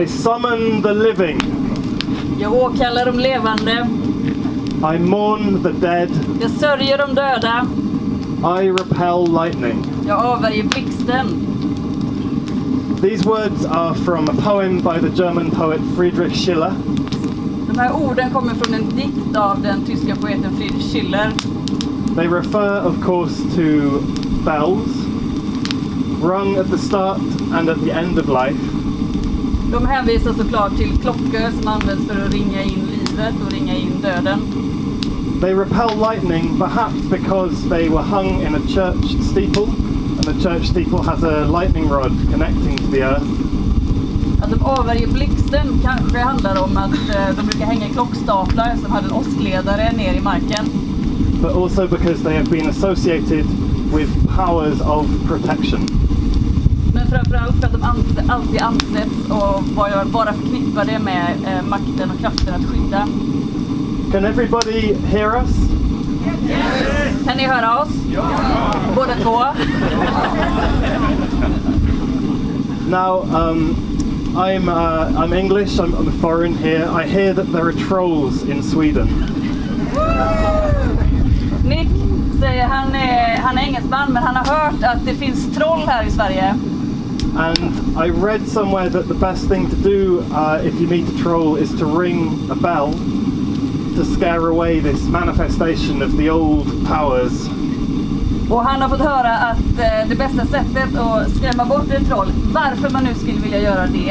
I summon the living. Jag åkallar de levande. I mourn the dead. Jag sörjer de döda. I repel lightning. Jag avvärjer blixten. These words are from a poem by the German poet Friedrich Schiller. De här orden kommer från en dikt av den tyska poeten Friedrich Schiller. They refer, of course, to bells, rung at the start and at the end of life. De hänvisar såklart till klockor som används för att ringa in livet och ringa in döden. They repel lightning, perhaps because they were hung in a church steeple, and the church steeple has a lightning rod connecting to the earth. Att de avvärjer blixten kanske handlar om att de brukar hänga i klockstaplar som hade en åskledare ner i marken. But also because they have been associated with powers of protection. Men framförallt för att de alltid ansetts och vara förknippade med makten och kraften att skydda. Can everybody hear us? Yes. Kan ni höra oss? Ja. Båda två. Now, I'm English. I'm foreign here. I hear that there are trolls in Sweden. Nick säger han är engelsman, men han har hört att det finns troll här i Sverige. And I read somewhere that the best thing to do if you meet a troll is to ring a bell to scare away this manifestation of the old powers. Och han har fått höra att det bästa sättet att skrämma bort ett troll, varför man nu skulle vilja göra det,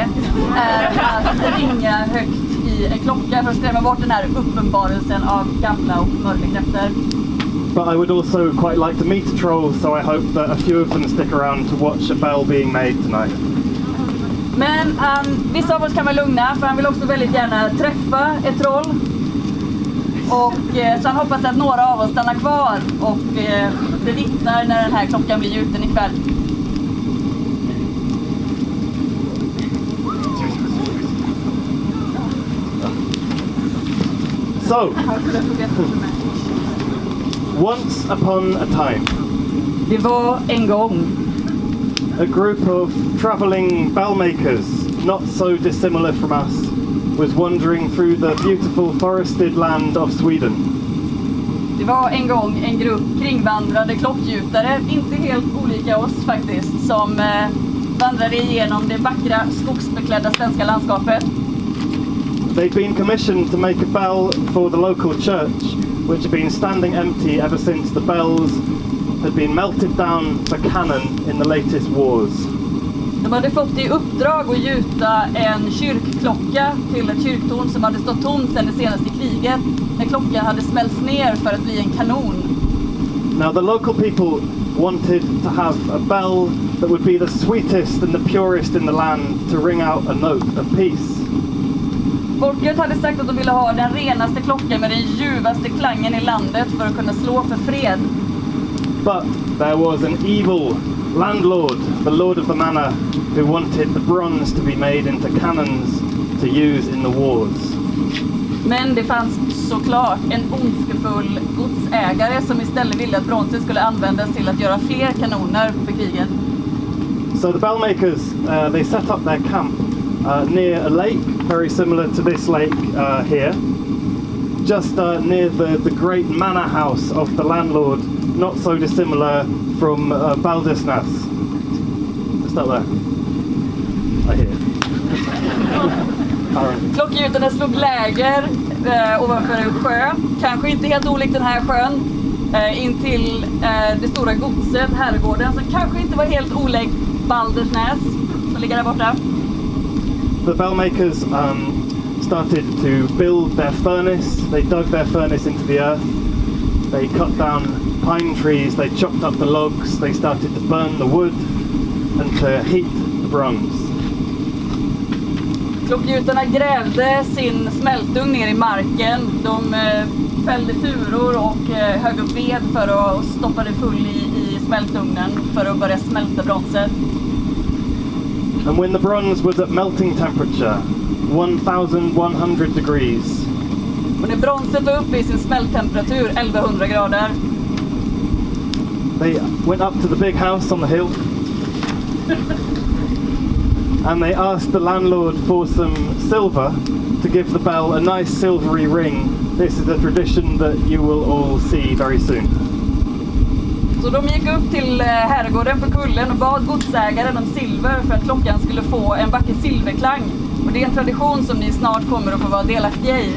är att ringa högt i en klocka för att skrämma bort den här uppenbarelsen av gamla och mörka krafter. But I would also quite like to meet a troll, so I hope that a few of them stick around to watch a bell being made tonight. Men vissa av oss kan vara lugna, för han vill också väldigt gärna träffa ett troll. Och så han hoppas att några av oss stannar kvar och bevittnar när den här klockan blir gjuten ikväll. So, once upon a time, det var en gång, a group of traveling bell makers, not so dissimilar from us, was wandering through the beautiful forested land of Sweden. Det var en gång en grupp kringvandrande klockgjutare, inte helt olika oss faktiskt, som vandrade igenom det vackra skogsbeklädda svenska landskapet. They'd been commissioned to make a bell for the local church, which had been standing empty ever since the bells had been melted down for cannon in the latest wars. De hade fått i uppdrag att gjuta en kyrkklocka till ett kyrktorn som hade stått tom sedan det senaste kriget, när klockan hade smälts ner för att bli en kanon. Now the local people wanted to have a bell that would be the sweetest and the purest in the land to ring out a note of peace. Folket hade sagt att de ville ha den renaste klockan med den ljuvaste klangen i landet för att kunna slå för fred. But there was an evil landlord, the lord of the manor, who wanted the bronze to be made into cannons to use in the wars. Men det fanns såklart en ondskefull godsägare som istället ville att bronset skulle användas till att göra fler kanoner för krigen. So the bellmakers, they set up their camp near a lake, very similar to this lake here, just near the great manor house of the landlord, not so dissimilar from Baldisnas. Just up there. I hear. Klockgjutarna slog läger ovanför en sjö, kanske inte helt olikt den här sjön, in till det stora godset, herrgården, som kanske inte var helt olikt Baldersnäs, som ligger där borta. The bellmakers started to build their furnace. They dug their furnace into the earth. They cut down pine trees. They chopped up the logs. They started to burn the wood and to heat the bronze. Klockgjutarna grävde sin smältugn ner i marken. De fällde furor och högg upp ved för att stoppa det full i smältugnen för att börja smälta bronset. And when the bronze was at melting temperature, 1100 degrees, och när bronset var uppe i sin smälttemperatur 1100 grader, they went up to the big house on the hill. and they asked the landlord for some silver to give the bell a nice silvery ring. This is a tradition that you will all see very soon. Så de gick upp till herrgården på kullen och bad godsägaren om silver för att klockan skulle få en vacker silverklang. Och det är en tradition som ni snart kommer att få vara delaktiga i.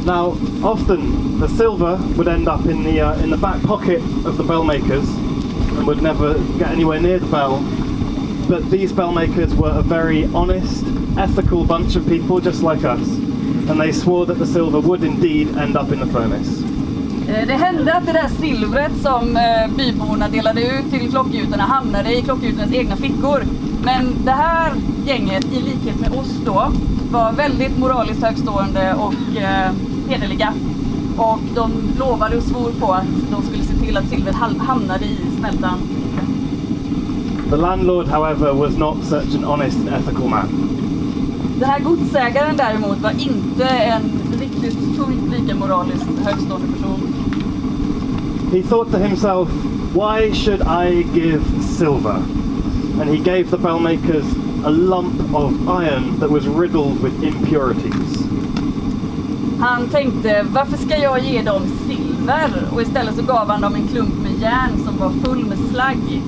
Now, often the silver would end up in the back pocket of the bell makers and would never get anywhere near the bell. But these bell makers were a very honest, ethical bunch of people just like us, and they swore that the silver would indeed end up in the furnace. Det hände att det där silvret som byborna delade ut till klockgjutarna hamnade i klockgjutarnas egna fickor. Men det här gänget, i likhet med oss då, var väldigt moraliskt högstående och hederliga. Och de lovade och svor på att de skulle se till att silvret hamnade i smältan. The landlord, however, was not such an honest and ethical man. Den här godsägaren däremot var inte en riktigt fullt lika moraliskt högstående person. He thought to himself, why should I give silver? And he gave the bell makers a lump of iron that was riddled with impurities. Han tänkte, varför ska jag ge dem silver? Och istället så gav han dem en klump med järn som var full med slagg.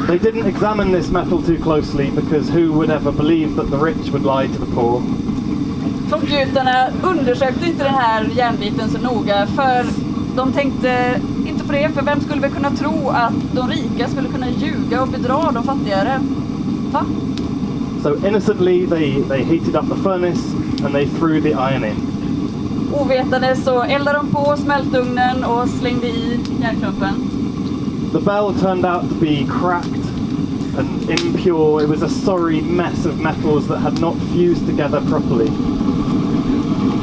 They didn't examine this metal too closely because who would ever believe that the rich would lie to the poor? Klockgjutarna undersökte inte den här järnbiten så noga, för de tänkte inte på det, för vem skulle väl kunna tro att de rika skulle kunna ljuga och bedra de fattigare? Va? So innocently they heated up the furnace and they threw the iron in. Ovetande så eldade de på smältugnen och slängde i järnklumpen. The bell turned out to be cracked and impure. It was a sorry mess of metals that had not fused together properly.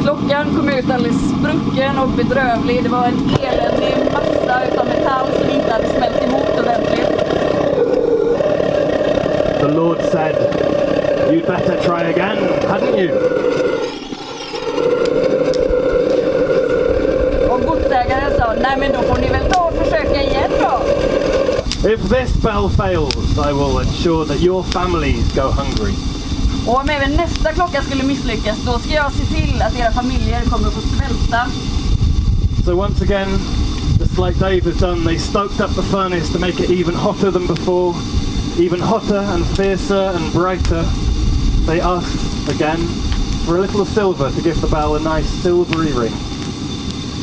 Klockan kom ut alldeles sprucken och bedrövlig. Det var en eländig massa utav metall som inte hade smält ihop ordentligt. The Lord said, "You'd better try again, hadn't you?" Och godsägaren sa, nej men då får ni väl ta och försöka igen då. If this bell fails, I will ensure that your families go hungry. Och om även nästa klocka skulle misslyckas, då ska jag se till att era familjer kommer att få svälta. So once again, just like David's done, they stoked up the furnace to make it even hotter than before, even hotter and fiercer and brighter. They asked again for a little silver to give the bell a nice silvery ring.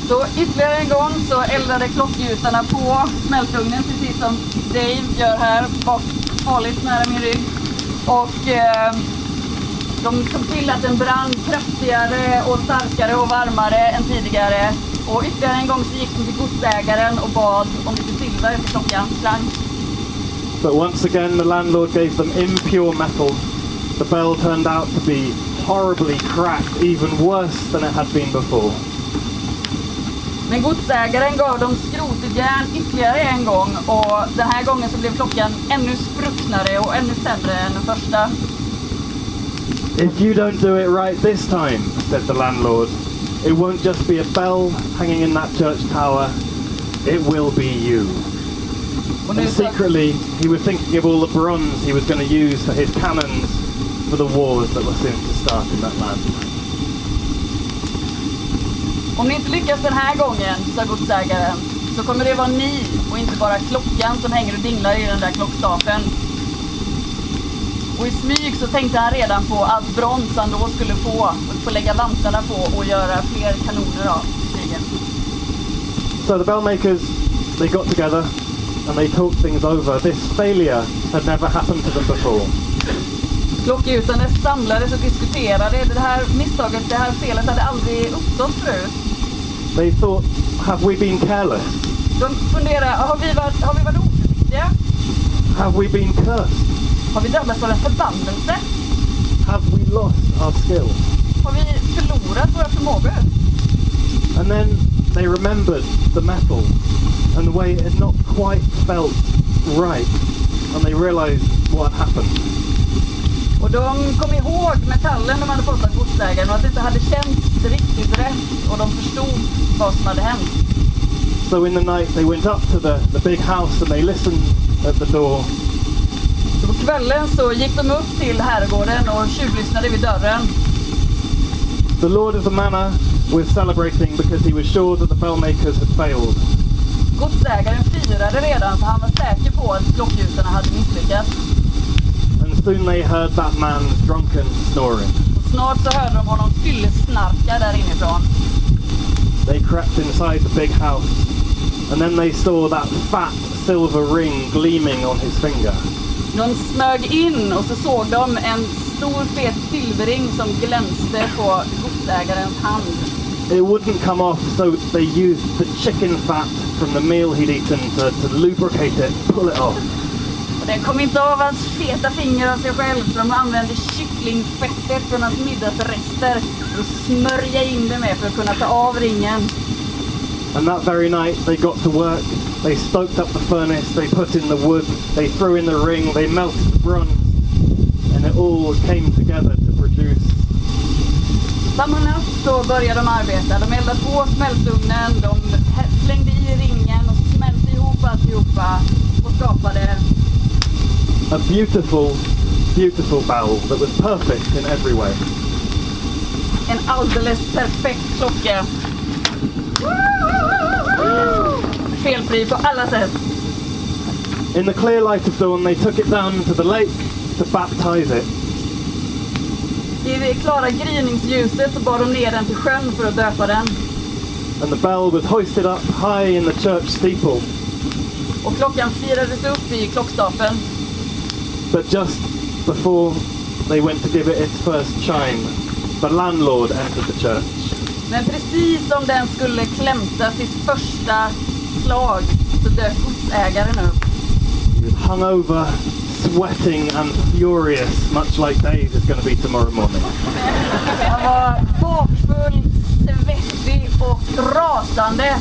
Så ytterligare en gång så eldade klockgjutarna på smältugnen, precis som Dave gör här, bak farligt nära min rygg. Och de såg till att den brann kraftigare och starkare och varmare än tidigare. Och ytterligare en gång så gick de till godsägaren och bad om lite silver till klockans klang. But once again the landlord gave them impure metal. The bell turned out to be horribly cracked, even worse than it had been before. Men godsägaren gav dem skrotjärn ytterligare en gång, och den här gången så blev klockan ännu sprucknare och ännu sämre än den första. If you don't do it right this time, said the landlord, it won't just be a bell hanging in that church tower, it will be you. And secretly, he was thinking of all the bronze he was going to use for his cannons for the wars that were soon to start in that land. Om ni inte lyckas den här gången, sa godsägaren, så kommer det vara ni och inte bara klockan som hänger och dinglar i den där klockstapeln. Och i smyg så tänkte han redan på allt brons han då skulle få lägga vantarna på och göra fler kanoner av krigen. So the bell makers, they got together and they talked things over. This failure had never happened to them before. Klockgjutarna samlades och diskuterade. Det här misstaget, det här felet hade aldrig uppstått förut. They thought, have we been careless? De funderade, har vi varit oförsiktiga? Have we been cursed? Har vi drabbats av en förbannelse? Have we lost our skill? Har vi förlorat våra förmågor? And then they remembered the metal and the way it had not quite felt right, and they realized what had happened. Och de kom ihåg metallen de hade fått av godsägaren och att det inte hade känts riktigt rätt, och de förstod vad som hade hänt. So in the night they went up to the big house and they listened at the door, kvällen så gick de upp till herrgården och tjuvlyssnade vid dörren. The lord of the manor was celebrating because he was sure that the bell makers had failed. Godsägaren firade redan för han var säker på att klockgjusarna hade misslyckats. And soon they heard that man's drunken snoring. Och snart så hörde de honom fyllesnarka där inifrån. They crept inside the big house, and then they saw that fat silver ring gleaming on his finger. De smög in och så såg de en stor fet silverring som glänste på godsägarens hand. It wouldn't come off, so they used the chicken fat from the meal he'd eaten to lubricate it, pull it off. Och den kom inte av hans feta finger av sig själv, så de använde kycklingfettet från hans middagsrester för att smörja in det med för att kunna ta av ringen. And that very night they got to work, they stoked up the furnace, they put in the wood, they threw in the ring, they melted the bronze, and it all came together to produce. Samma natt så började de arbeta. De eldade på smältugnen, de slängde i ringen och smälte ihop alltihopa och skapade a beautiful, beautiful bell that was perfect in every way. en alldeles perfekt klocka. Felfri på alla sätt. In the clear light of dawn, they took it down to the lake to baptize it. I det klara gryningsljuset så bar de ner den till sjön för att döpa den. And the bell was hoisted up high in the church steeple. Och klockan firades upp i klockstapeln. But just before they went to give it its first chime, the landlord entered the church. Men precis som den skulle klämta sitt första slag så dök godsägaren upp. He was hungover, sweating and furious, much like Dave is going to be tomorrow morning. Han var bakfull, svettig och rasande.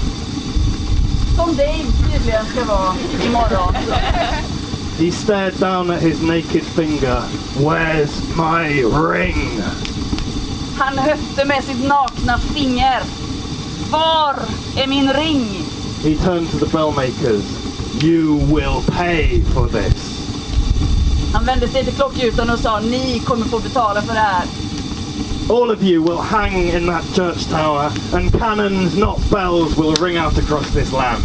Som Dave tydligen ska vara imorgon. He stared down at his naked finger. Where's my ring? Han hötte med sitt nakna finger. Var är min ring? He turned to the bell makers. You will pay for this. Han vände sig till klockgjusarna och sa, ni kommer få betala för det här. All of you will hang in that church tower, and cannons, not bells, will ring out across this land.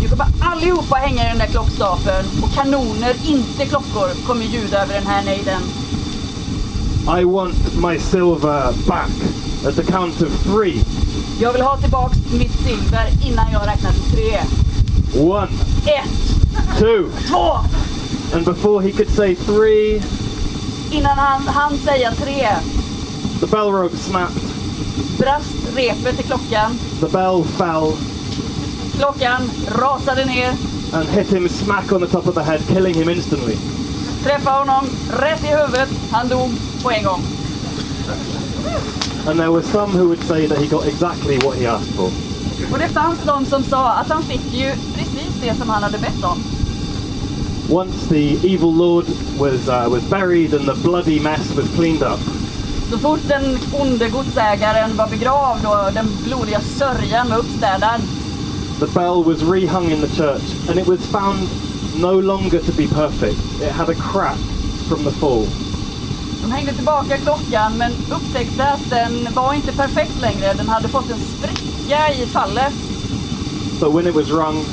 Du kommer allihopa hänga i den där klockstapeln och kanoner, inte klockor, kommer ljuda över den här nejden. I want my silver back at the count of 3. Jag vill ha tillbaks mitt silver innan jag räknar till 3. 1, 1, 2. 2. And before he could say 3, Innan han säga 3 the bell rope snapped. brast repet i klockan. The bell fell Klockan rasade ner, and hit him smack on the top of the head, killing him instantly. träffade honom rätt i huvudet. Han dog på en gång. And there were some who would say that he got exactly what he asked for. Och det fanns de som sa att han fick ju precis det som han hade bett om. Once the evil lord was buried and the bloody mess was cleaned up, Så fort den onde godsägaren var begravd och den blodiga sörjan var uppstädad, the bell was rehung in the church, and it was found no longer to be perfect. It had a crack from the fall. de hängde tillbaka klockan men upptäckte att den var inte perfekt längre. Den hade fått en spricka i fallet. But when it was rung,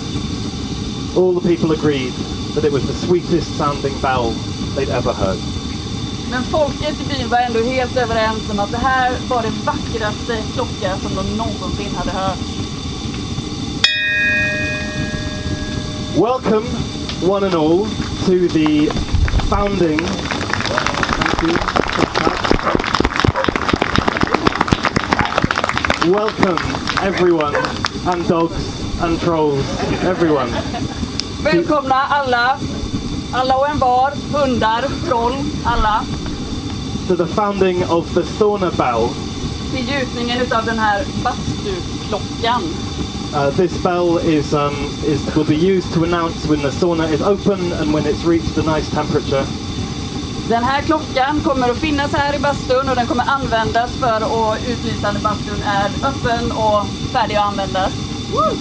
all the people agreed that it was the sweetest sounding bell they'd ever heard. Men folket i byn var ändå helt överens om att det här var det vackraste klocka som de någonsin hade hört. Welcome, one and all, to the founding. Thank you. Welcome, everyone, and dogs, and trolls, everyone. Välkomna alla och en var, hundar, troll, alla, To the founding of the sauna bell. till gjutningen utav den här bastuklockan. This bell will be used to announce when the sauna is open and when it's reached a nice temperature. Den här klockan kommer att finnas här i bastun och den kommer användas för att utlysa när bastun är öppen och färdig att användas. Woo!